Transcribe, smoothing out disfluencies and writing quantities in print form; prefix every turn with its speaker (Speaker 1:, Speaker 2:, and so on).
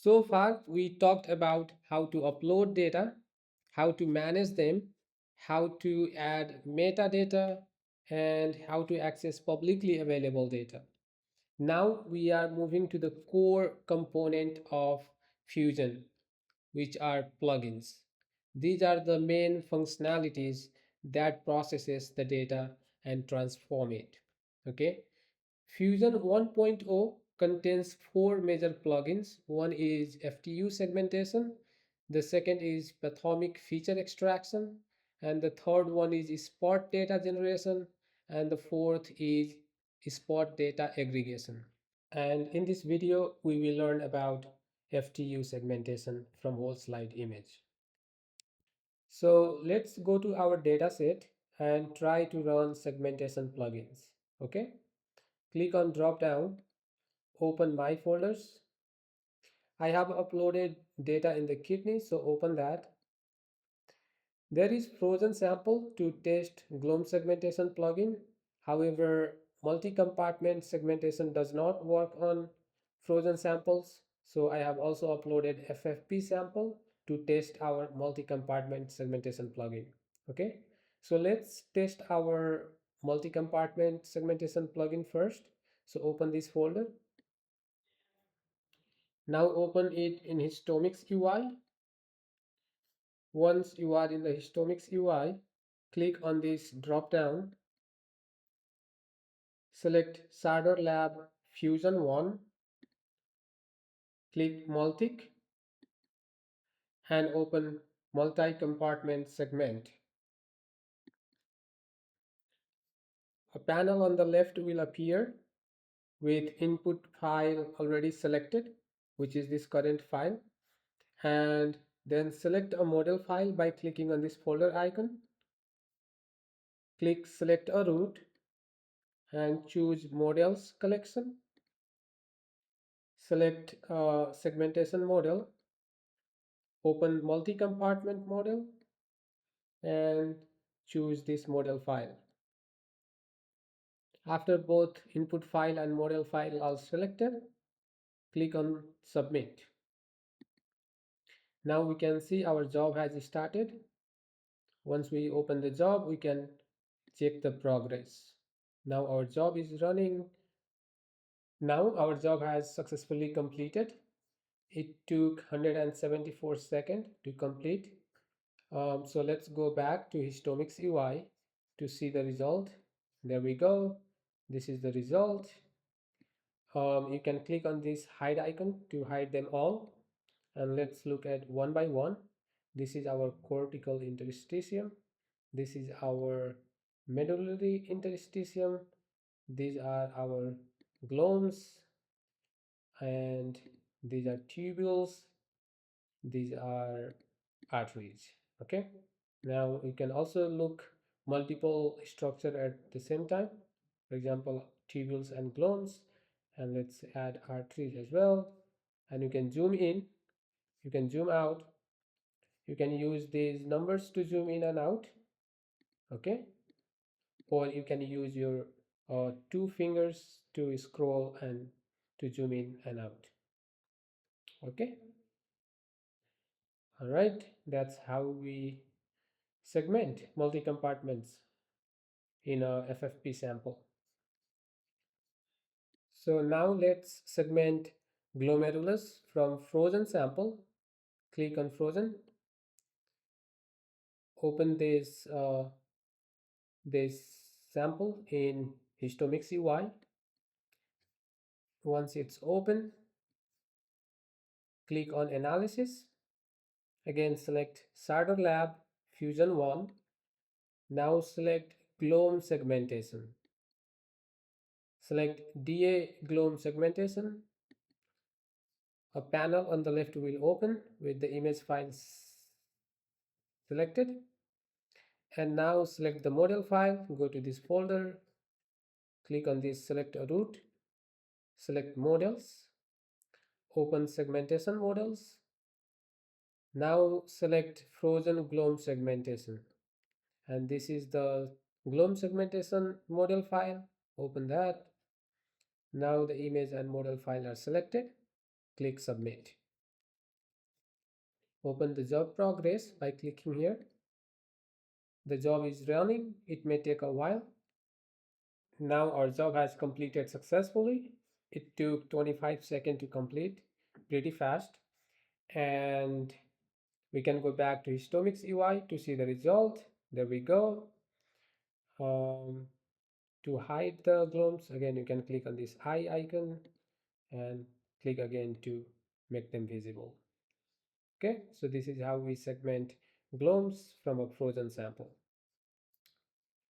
Speaker 1: So far, we talked about how to upload data, how to manage them, how to add metadata, and how to access publicly available data. Now we are moving to the core component of Fusion, which are plugins. These are the main functionalities that processes the data and transform it. Okay. Fusion 1.0 contains four major plugins. One is FTU segmentation, the second is pathomic feature extraction, and the third one is spot data generation, and the fourth is spot data aggregation. And in this video, we will learn about FTU segmentation from whole slide image. So let's go to our data set and try to run segmentation plugins. Okay, click on drop down, open my folders. I have uploaded data in the kidney, so open that. There is frozen sample to test Glom segmentation plugin. However, multi-compartment segmentation does not work on frozen samples. So I have also uploaded FFP sample to test our multi-compartment segmentation plugin. Okay, so let's test our multi-compartment segmentation plugin first. So open this folder. Now open it in HistomicsUI. Once you are in the HistomicsUI, click on this drop down, select Sarder Lab Fusion 1, click Multic and open multi-compartment segment. A panel on the left will appear with input file already selected, which is this current file, and then select a model file by clicking on this folder icon. Click select a root and choose models collection. Select segmentation model, open multi-compartment model and choose this model file. After both input file and model file are selected, click on submit. Now we can see our job has started. Once we open the job, we can check the progress. Now our job is running. Now our job has successfully completed. It took 174 seconds to complete. So let's go back to HistomicsUI to see the result. There we go. This is the result. You can click on this hide icon to hide them all. And let's look at one by one. This is our cortical interstitium. This is our medullary interstitium. These are our glomes, and these are tubules. These are arteries. Okay, now you can also look multiple structure at the same time, for example tubules and glomes, and let's add arteries as well. And you can zoom in, you can zoom out, you can use these numbers to zoom in and out. Okay, or you can use your two fingers to scroll and to zoom in and out. Okay, all right, that's how we segment multi-compartments in a FFP sample. So now let's segment glomerulus from frozen sample. Click on frozen. Open this sample in HistomicsUI. Once it's open, click on Analysis. Again, select Sarder Lab Fusion 1. Now select Glom segmentation. Select DA Glom segmentation. A panel on the left will open with the image files selected. And now select the model file, go to this folder, click on this select a root, select models, open segmentation models. Now select frozen Glom segmentation. And this is the Glom segmentation model file, open that. Now the image and model file are selected, click submit. Open the job progress by clicking here. The job is running. It may take a while. Now our job has completed successfully. It took 25 seconds to complete, pretty fast. And we can go back to HistomicsUI to see the result. There we go. To hide the gloms, again, you can click on this eye icon and click again to make them visible. Okay, so this is how we segment gloms from a frozen sample.